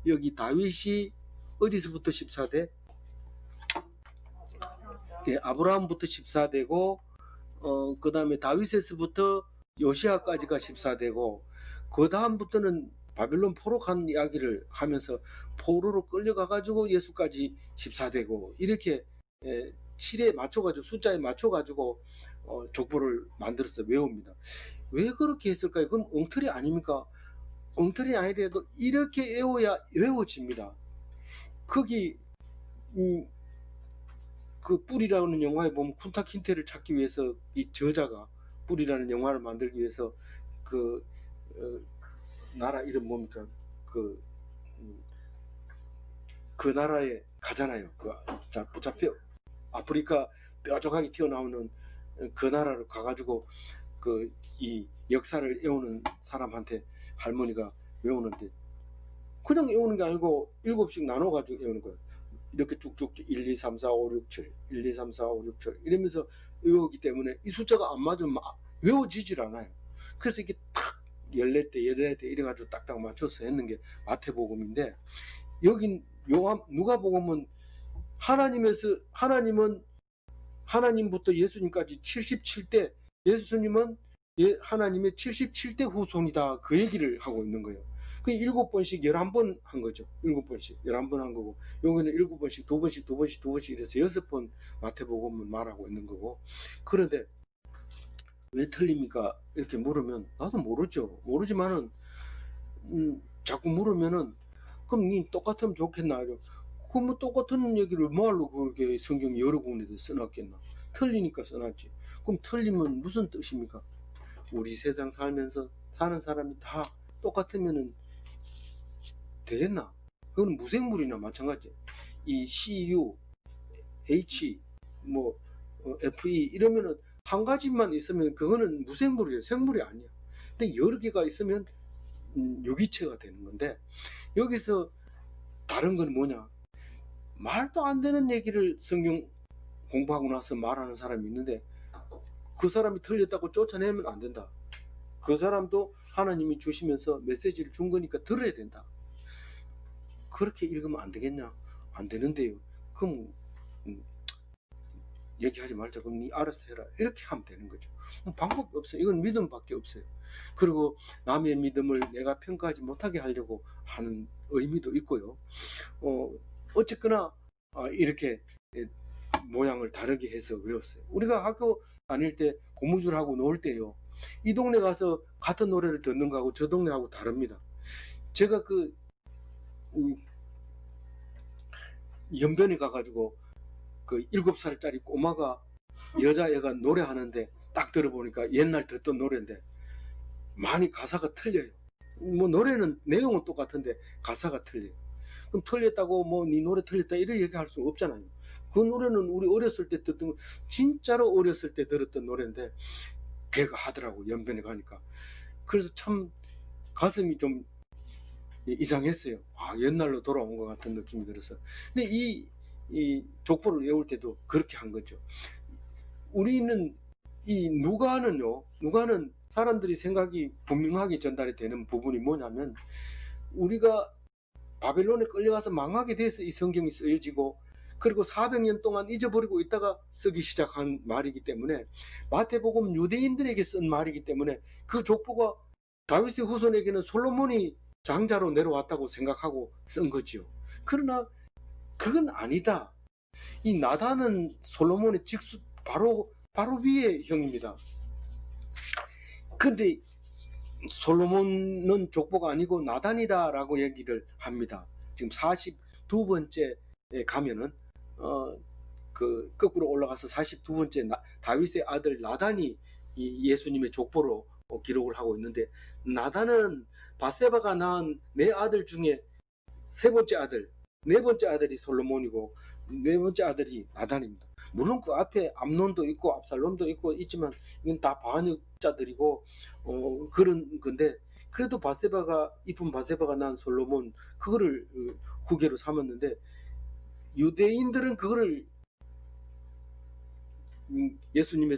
여기 다윗이 어디서부터 14대? 아브라함부터 14대고, 그 다음에 다윗에서부터 요시아까지가 14대고, 그 다음부터는 바빌론 포로 간 이야기를 하면서 포로로 끌려가가지고 예수까지 14대고, 이렇게 7에 맞춰가지고, 숫자에 맞춰가지고, 족보를 만들어서 외웁니다. 왜 그렇게 했을까요? 그건 엉터리 아닙니까? 엉터리 아니더라도 이렇게 외워야 외워집니다. 거기, 그 뿔이라는 영화에 보면 쿤타 킨테를 찾기 위해서 이 저자가 뿔이라는 영화를 만들기 위해서 그 나라 이름 뭡니까? 그, 음, 그 나라에 가잖아요. 자, 붙잡혀 아프리카 뾰족하게 튀어나오는 그 나라로 가가지고 이 역사를 외우는 사람한테 할머니가 외우는데 그냥 외우는 게 아니고 7씩 나눠가지고 외우는 거예요. 이렇게 쭉쭉 1, 2, 3, 4, 5, 6, 7 1, 2, 3, 4, 5, 6, 7 이러면서 외우기 때문에 이 숫자가 안 맞으면 외워지질 않아요. 그래서 이게 탁 14대 18대 이래가지고 딱딱 맞춰서 했는 게 마태복음인데 여긴 누가복음은 하나님은 하나님부터 예수님까지 77대 예수님은 하나님의 77대 후손이다 그 얘기를 하고 있는 거예요. 그 7번씩 11번 한 거죠. 7번씩 11번 한 거고 여기는 7번씩 2번씩 2번씩 2번씩 이래서 6번 마태복음을 말하고 있는 거고. 그런데 왜 틀립니까? 이렇게 물으면 나도 모르죠. 모르지만은 자꾸 물으면은 그럼 니 똑같으면 좋겠나? 그 뭐 똑같은 얘기를 뭐하러 그렇게 성경 여러 군데에 써놨겠나? 틀리니까 써놨지. 그럼 틀리면 무슨 뜻입니까? 우리 세상 살면서 사는 사람이 다 똑같으면은 되겠나? 그건 무생물이나 마찬가지. 이 CU, H, 뭐 FE 이러면은 한 가지만 있으면 그거는 무생물이에요. 생물이 아니야. 근데 여러 개가 있으면 유기체가 되는 건데 여기서 다른 건 뭐냐? 말도 안 되는 얘기를 성경 공부하고 나서 말하는 사람이 있는데 그 사람이 틀렸다고 쫓아내면 안 된다. 그 사람도 하나님이 주시면서 메시지를 준 거니까 들어야 된다. 그렇게 읽으면 안 되겠냐? 안 되는데요. 그럼 얘기하지 말자. 그럼 네 알아서 해라. 이렇게 하면 되는 거죠. 방법이 없어요. 이건 믿음밖에 없어요. 그리고 남의 믿음을 내가 평가하지 못하게 하려고 하는 의미도 있고요. 어쨌거나 이렇게 모양을 다르게 해서 외웠어요. 우리가 학교 다닐 때 고무줄하고 놀 때요. 이 동네 가서 같은 노래를 듣는 거하고 저 동네하고 다릅니다. 제가 연변에 가가지고 7살짜리 꼬마가 여자애가 노래하는데 딱 들어보니까 옛날 듣던 노래인데 많이 가사가 틀려요. 뭐 노래는 내용은 똑같은데 가사가 틀려요. 그럼 틀렸다고 뭐 네 노래 틀렸다 이렇게 얘기할 수 없잖아요. 그 노래는 우리 어렸을 때 듣던 진짜로 어렸을 때 들었던 노래인데 걔가 하더라고 연변에 가니까. 그래서 참 가슴이 좀 이상했어요. 옛날로 돌아온 것 같은 느낌이 들어서. 근데 이 족보를 외울 때도 그렇게 한 거죠. 우리는 이 누가는 사람들이 생각이 분명하게 전달이 되는 부분이 뭐냐면 우리가 바벨론에 끌려가서 망하게 돼서 이 성경이 쓰여지고 그리고 400년 동안 잊어버리고 있다가 쓰기 시작한 말이기 때문에 마태복음 유대인들에게 쓴 말이기 때문에 그 족보가 다윗의 후손에게는 솔로몬이 장자로 내려왔다고 생각하고 쓴 거지요. 그러나 그건 아니다. 이 나단은 솔로몬의 직수 바로 위의 형입니다. 근데 솔로몬은 족보가 아니고 나단이다라고 얘기를 합니다. 지금 42번째에 가면은 거꾸로 올라가서 42번째 다윗의 아들 나단이 이 예수님의 족보로 기록을 하고 있는데 나단은 바세바가 낳은 네 아들 중에 세 번째 아들, 네 번째 아들이 솔로몬이고 네 번째 아들이 나단입니다. 물론 그 앞에 암논도 있고 압살롬도 있고 있지만 이건 다 반역자들이고 그런 건데 그래도 이쁜 바세바가 낳은 솔로몬 그거를 후계로 삼았는데 유대인들은 그거를 예수님의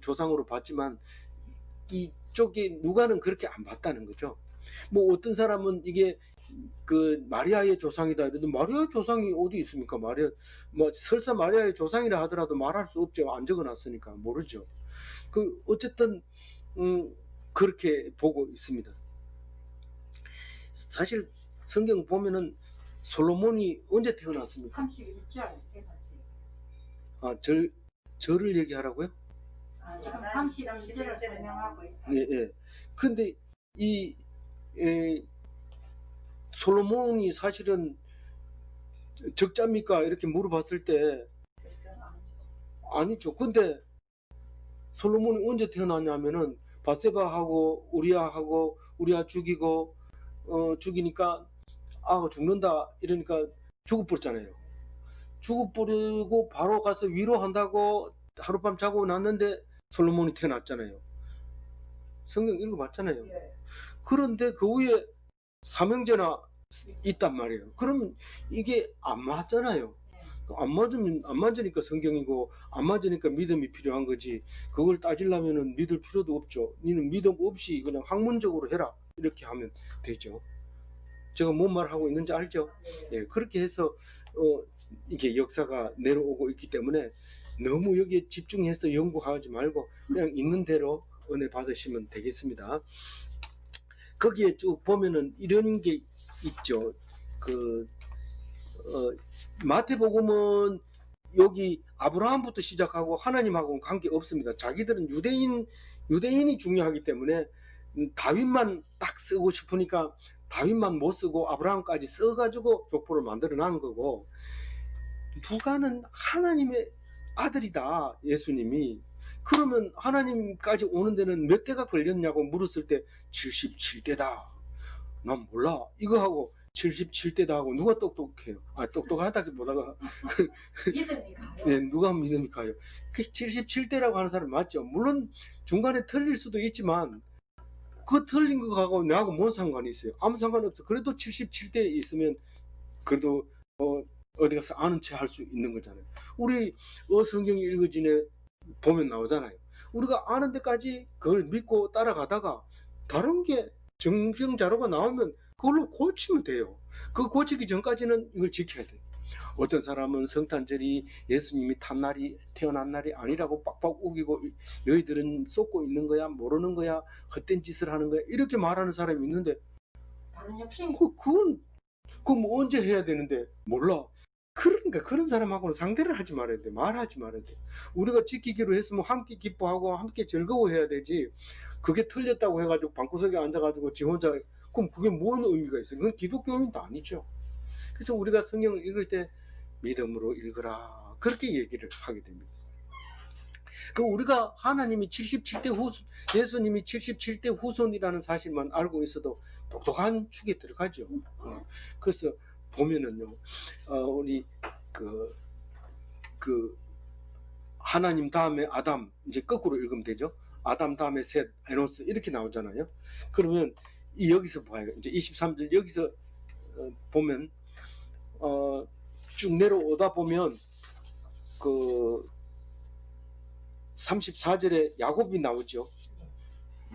조상으로 봤지만 이쪽에 누가는 그렇게 안 봤다는 거죠. 뭐 어떤 사람은 이게 마리아의 조상이다 이러는데 마리아의 조상이 어디 있습니까? 뭐 설사 마리아의 조상이라 하더라도 말할 수 없죠. 안 적어놨으니까 모르죠. 어쨌든 그렇게 보고 있습니다. 사실 성경 보면은 솔로몬이 언제 태어났습니까? 31절 저를 얘기하라고요? 지금 31절을 설명하고 있다. 예. 근데 솔로몬이 사실은 적자입니까? 이렇게 물어봤을 때 아니죠. 근데 솔로몬이 언제 태어났냐면은 바세바하고 우리아 죽이고 죽이니까 죽는다 이러니까 죽어버렸잖아요. 죽어버리고 바로 가서 위로한다고 하룻밤 자고 났는데 솔로몬이 태어났잖아요. 성경 읽어봤잖아요. 예. 그런데 그 후에 삼형제나 있단 말이에요. 그럼 이게 안 맞잖아요. 안 맞으니까 성경이고 안 맞으니까 믿음이 필요한 거지. 그걸 따지려면은 믿을 필요도 없죠. 니는 믿음 없이 그냥 학문적으로 해라 이렇게 하면 되죠. 제가 뭔 말하고 있는지 알죠? 예, 그렇게 해서 이게 역사가 내려오고 있기 때문에 너무 여기에 집중해서 연구하지 말고 그냥 있는 대로 은혜 받으시면 되겠습니다. 거기에 쭉 보면은 이런 게 있죠. 그 마태복음은 여기 아브라함부터 시작하고 하나님하고는 관계 없습니다. 자기들은 유대인이 중요하기 때문에 다윗만 딱 쓰고 싶으니까 다윗만 못 쓰고 아브라함까지 써가지고 족보를 만들어 놓은 거고, 누가는 하나님의 아들이다 예수님이. 그러면 하나님까지 오는 데는 몇 대가 걸렸냐고 물었을 때 77대다. 난 몰라. 이거 하고 77대다 하고 누가 똑똑해요? 똑똑하다기보다가 믿음이 가요. 네, 누가 믿음이 가요? 그 77대라고 하는 사람 맞죠? 물론 중간에 틀릴 수도 있지만 그 틀린 거하고 내하고 뭔 상관이 있어요? 아무 상관이 없어. 그래도 77대 있으면 그래도 어디 가서 아는 체 할 수 있는 거잖아요. 우리 성경이 읽어지네 보면 나오잖아요. 우리가 아는 데까지 그걸 믿고 따라가다가 다른 게 증명 자료가 나오면 그걸로 고치면 돼요. 그 고치기 전까지는 이걸 지켜야 돼요. 어떤 사람은 성탄절이 예수님이 태어난 날이 아니라고 빡빡 우기고 너희들은 쏟고 있는 거야, 모르는 거야, 헛된 짓을 하는 거야 이렇게 말하는 사람이 있는데 다른 욕심이 그건 뭐 언제 해야 되는데 몰라. 그러니까 그런 사람하고는 상대를 하지 말아야 돼. 말하지 말아야 돼. 우리가 지키기로 했으면 함께 기뻐하고 함께 즐거워해야 되지. 그게 틀렸다고 해가지고 방구석에 앉아가지고 지 혼자, 그럼 그게 뭔 의미가 있어요? 그건 기독교인도 아니죠. 그래서 우리가 성경을 읽을 때 믿음으로 읽으라 그렇게 얘기를 하게 됩니다. 우리가 하나님이 77대 후손, 예수님이 77대 후손이라는 사실만 알고 있어도 똑똑한 축에 들어가죠. 그래서 보면은요, 우리 하나님 다음에 아담, 이제 거꾸로 읽으면 되죠. 아담 다음에 셋, 에노스 이렇게 나오잖아요. 그러면 여기서 봐요. 이제 23절 여기서 보면 쭉 내려오다 보면 34절에 야곱이 나오죠.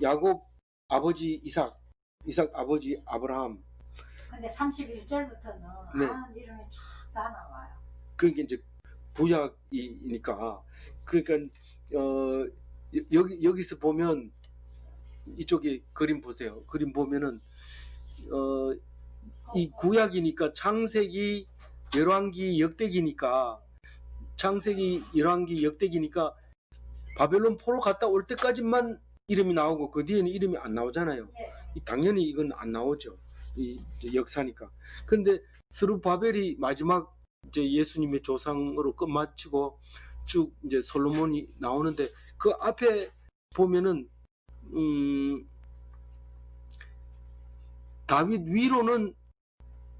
야곱 아버지 이삭 아버지 아브라함. 근데 31절부터는 네. 이름이 쫙 다 나와요. 그게 이제 구약이니까. 그러니까 여기서 보면 이쪽에 그림 보세요. 그림 보면은 이 구약이니까 창세기, 열왕기, 역대기니까, 창세기, 열왕기, 역대기니까 바벨론 포로 갔다 올 때까지만 이름이 나오고 그 뒤에는 이름이 안 나오잖아요. 당연히 이건 안 나오죠. 이제 역사니까. 근데 스룹바벨이 마지막 이제 예수님의 조상으로 끝마치고 쭉 이제 솔로몬이 나오는데 그 앞에 보면은 다윗 위로는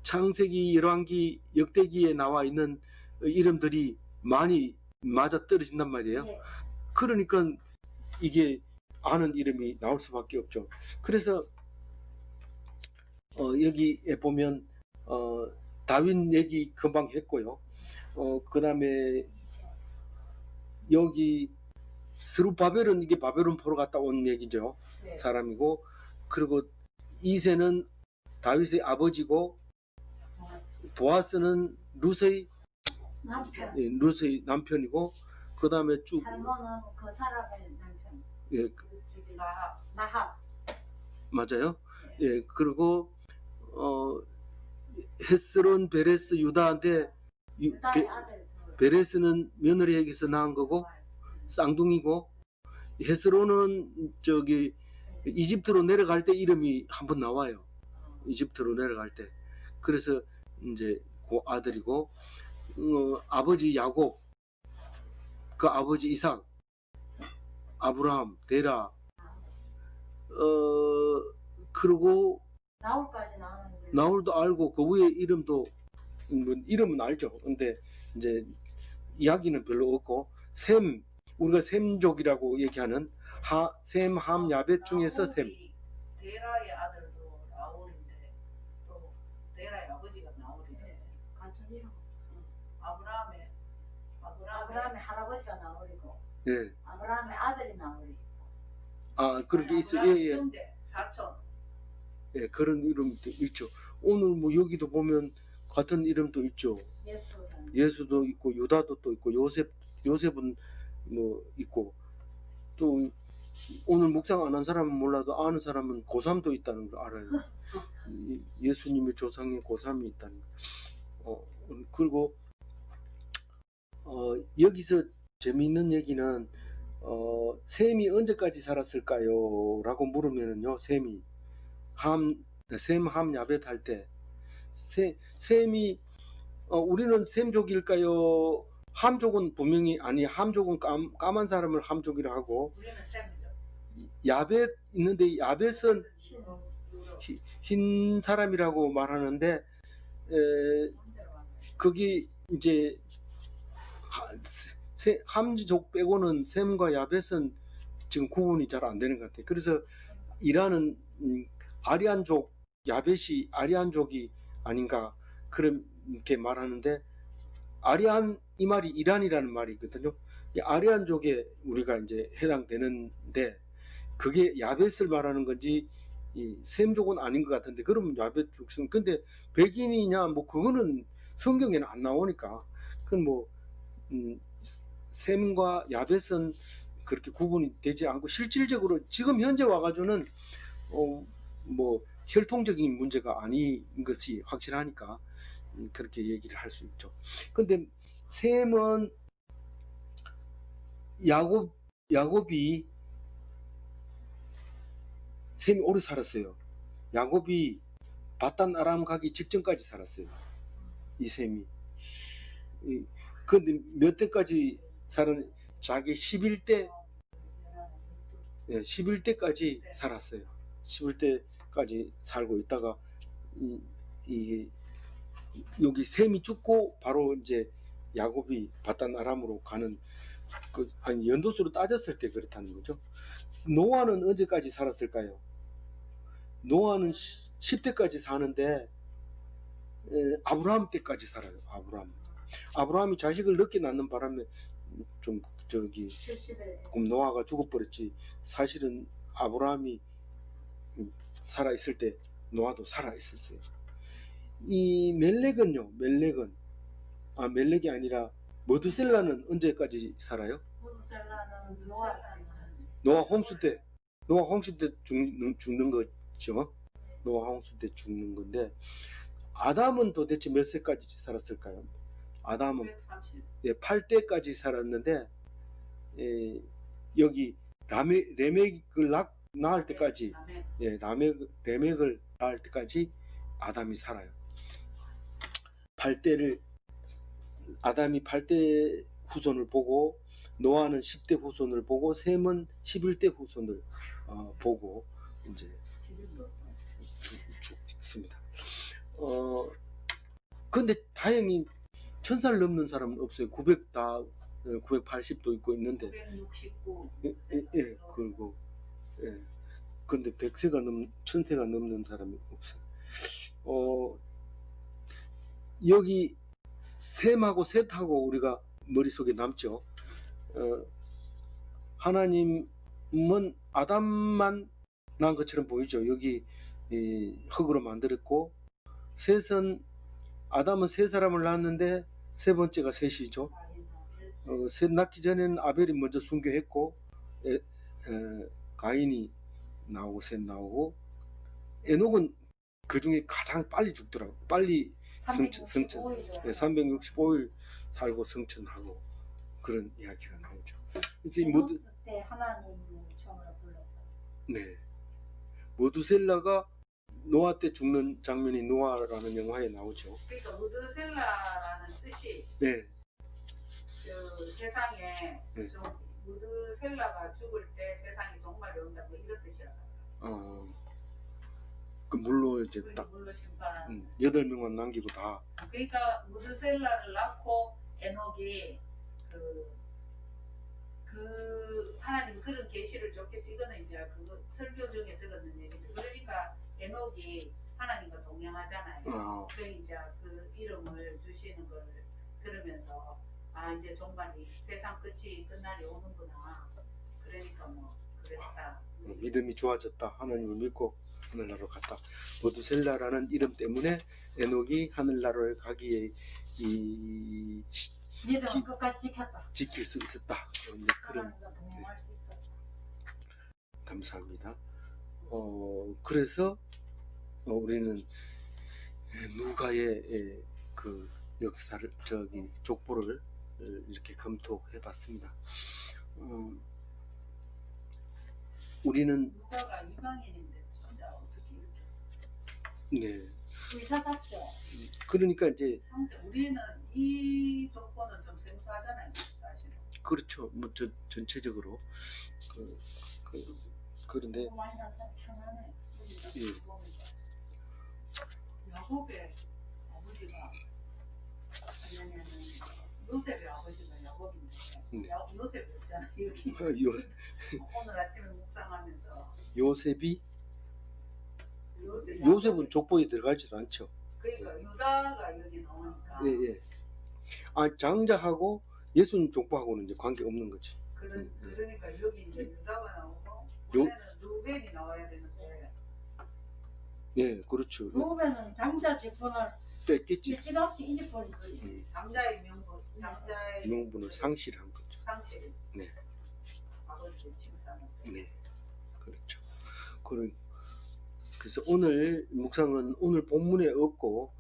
창세기, 열왕기, 역대기에 나와 있는 이름들이 많이 맞아 떨어진단 말이에요. 그러니까 이게 아는 이름이 나올 수밖에 없죠. 그래서 여기에 보면 다윗 얘기 금방 했고요. 그 다음에 여기 스룹바벨은 이게 바벨론 포로 갔다 온 얘기죠. 사람이고, 그리고 이새는 다윗의 아버지고, 보아스는 룻의 남편이고, 그 다음에 쭉 살몬은 그 사람의 남편. 예, 나합. 맞아요. 예, 그리고 헤스론, 베레스, 유다한테 베레스는 며느리에게서 낳은 거고 쌍둥이고, 헤스론은 저기 이집트로 내려갈 때 이름이 한번 나와요. 이집트로 내려갈 때. 그래서 이제 그 아들이고, 아버지 야곱, 그 아버지 이삭, 아브라함, 데라, 그리고 나올까지 나오는데 나홀도 알고 그 위에 이름도 뭐 이름은 알죠. 근데 이제 이야기는 별로 없고 셈 우리가 셈족이라고 얘기하는 셈, 함, 야벳 중에서 셈. 나홀이 데라의 아들도 나홀인데 또 데라의 아버지가 나홀이네. 같은 이름 없어. 아브라함의 아브라함의 할아버지가 나오리고 예. 아브라함의 아들이 나오리. 아 그런 게 있어. 아브라함의 예, 예. 형제 사촌. 예, 그런 이름도 있죠. 오늘 뭐 여기도 보면 같은 이름도 있죠. 예수라는. 예수도 있고 유다도 또 있고 요셉은 뭐 있고 또 오늘 묵상 안 한 사람은 몰라도 아는 사람은 고3도 있다는 걸 알아요. 예수님의 조상에 고3이 있다는 거. 그리고 여기서 재미있는 얘기는 셈이 언제까지 살았을까요? 라고 물으면은요, 셈, 함, 야벳 할 때, 셈이, 우리는 셈족일까요? 함족은 분명히, 아니, 함족은 까만 사람을 함족이라 하고, 우리는 셈이죠. 야벳 있는데, 야벳은 유로. 흰 사람이라고 말하는데, 거기 이제, 함족 빼고는 셈과 야벳은 지금 구분이 잘 안 되는 것 같아요. 그래서 이란은 아리안족, 야벳이 아리안족이 아닌가 그렇게 말하는데 아리안 이 말이 이란이라는 말이거든요. 이 아리안족에 우리가 이제 해당되는데 그게 야벳을 말하는 건지 이 셈족은 아닌 것 같은데 그러면 야벳 족은 근데 백인이냐 뭐 그거는 성경에는 안 나오니까 그건 뭐 셈과 야벳은 그렇게 구분이 되지 않고 실질적으로 지금 현재 와가지고는 뭐 혈통적인 문제가 아닌 것이 확실하니까 그렇게 얘기를 할 수 있죠. 근데 셈은 야곱이 셈이 오래 살았어요. 야곱이 바단 아람 가기 직전까지 살았어요. 이 셈이. 근데 몇 대까지 살은 자기 11대 11대까지 살았어요. 11대까지 살고 있다가 여기 셈이 죽고 바로 이제 야곱이 바단 아람으로 가는 한 연도수로 따졌을 때 그렇다는 거죠. 노아는 언제까지 살았을까요? 노아는 10대까지 사는데 아브라함 때까지 살아요. 아브라함이 자식을 늦게 낳는 바람에 좀 조금 노아가 죽어버렸지. 사실은 아브라함이 살아있을 때 노아도 살아있었어요. 이 멜렉은요. 멜렉이 아니라 머두셀라는 언제까지 살아요? 머두셀라는 노아 노아 홍수 때 죽는 거죠. 노아 홍수 때 죽는 건데 아담은 도대체 몇 세까지 살았을까요? 아담은 130. 8대까지 살았는데 여기 레멕을 낳을 때까지 레멕을 낳을 때까지 아담이 살아요. 아담이 8대 후손을 보고 노아는 10대 후손을 보고 셈은 11대 후손을 보고 이제 죽습니다. 근데 다행히 1000살 넘는 사람은 없어요. 980도 있고 있는데 969. 그리고 근데 1000세가 넘는 사람이 없어요. 여기 셈하고 셋하고 우리가 머릿속에 남죠. 하나님은 아담만 난 것처럼 보이죠. 여기 흙으로 만들었고 아담은 세 사람을 낳았는데 세 번째가 셋이죠. 셋 낳기 전에는 아벨이 먼저 순교했고 가인이 나오고 셋 나오고 에녹은 그 중에 가장 빨리 죽더라고. 빨리 성천 365일 살고 성천하고 그런 이야기가 나오죠. 그래서 에노스 때 하나님을 처음으로 불렀다. 네. 머두셀라가 노아 때 죽는 장면이 노아라는 영화에 나오죠. 그러니까 무드셀라라는 뜻이 네. 그 세상에 좀 무드셀라가 죽을 때 세상이 종말이 온다 뭐 이런 뜻이라고. 그 물로 이제 그 딱 물로 심판하는. 8명만 남기고 다. 그러니까 무드셀라를 낳고 에녹이 하나님 그런 계시를 줬겠죠. 이거는 이제 그거 설교 중에 들었는 얘기인데, 그러니까 에녹이 하나님과 동행하잖아요. 그 이제 그 이름을 주시는 걸 들으면서 아 이제 정말 이 세상 끝이 끝날이 오는구나. 그러니까 뭐 그랬다. 믿음이 좋아졌다. 하나님을 믿고 하늘나라로 갔다. 모두셀라라는 이름 때문에 에녹이 하늘나라를 가기에 믿음은 끝까지 지켰다. 지킬 수 있었다. 이제 그런 하나님과 동행할 수 있었다. 감사합니다. 그래서 우리는 누가의 그 역사를 족보를 이렇게 검토해봤습니다. 우리는 누가가 이방인인데 진짜 어떻게 이렇게 네 의사답죠. 그러니까 이제 우리는 이 조건은 좀 생소하잖아요, 사실은. 그렇죠. 뭐 전체적으로 그런데 많이 한 사람 편하네. 예. 야곱의 아버지가 왜냐면은 요셉의 아버지가 야곱인데 네. 요셉이 없잖아요 여기. 오늘 아침에 묵상하면서 요셉이 요셉, 요셉은 족보에 들어가지도 않죠. 그러니까 유다가 여기 나오니까 예. 장자하고 예수님 족보하고는 이제 관계 없는 거지. 그러니까 여기 이제 유다가 나오고 원래는 루벤이 나와야 되는데. 예, 그렇죠. 루벤은 장자 직분을 뺐겠지. 일찌감치 잊어버린 거지. 장자의 명분을 상실한 거죠. 상실. 네. 아버지의 침상을. 네, 그렇죠. 그래서 오늘 묵상은 오늘 본문에 없고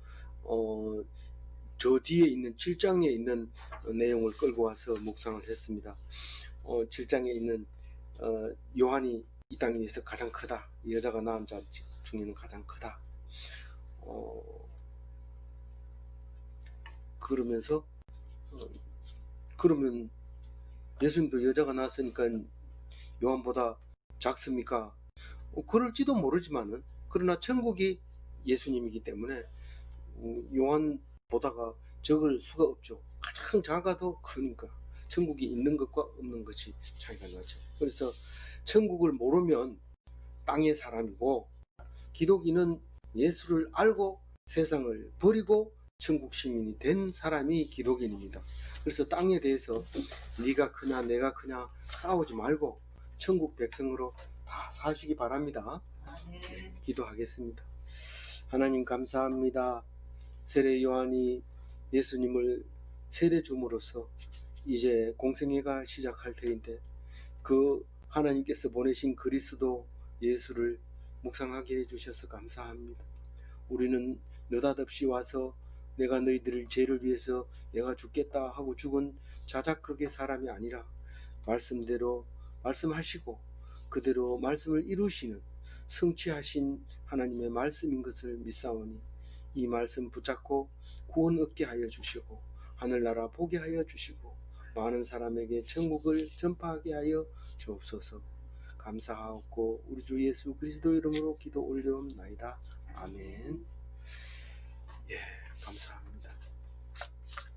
저 뒤에 있는 7장에 있는 내용을 끌고 와서 묵상을 했습니다. 7장에 있는 요한이 이 땅에 있어 가장 크다. 여자가 낳은 자 중에는 가장 크다. 그러면서 그러면 예수님도 여자가 낳았으니까 요한보다 작습니까? 그럴지도 모르지만은 그러나 천국이 예수님이기 때문에 요한보다가 적을 수가 없죠. 가장 작아도 크니까 천국이 있는 것과 없는 것이 차이가 나죠. 그래서 천국을 모르면 땅의 사람이고 기독인은 예수를 알고 세상을 버리고 천국 시민이 된 사람이 기독인입니다. 그래서 땅에 대해서 네가 크냐 내가 크냐 싸우지 말고 천국 백성으로 다 사시기 바랍니다. 네, 기도하겠습니다. 하나님 감사합니다. 세례 요한이 예수님을 세례 줌으로써 이제 공생애가 시작할 터인데 그 하나님께서 보내신 그리스도 예수를 묵상하게 해주셔서 감사합니다. 우리는 느닷없이 와서 내가 너희들을 죄를 위해서 내가 죽겠다 하고 죽은 자작극의 사람이 아니라 말씀대로 말씀하시고 그대로 말씀을 이루시는 성취하신 하나님의 말씀인 것을 믿사오니 이 말씀 붙잡고 구원 얻게 하여 주시고 하늘나라 보게 하여 주시고 많은 사람에게 천국을 전파하게 하여 주옵소서. 감사하옵고 우리 주 예수 그리스도 이름으로 기도 올려옵나이다. 아멘. 예, 감사합니다.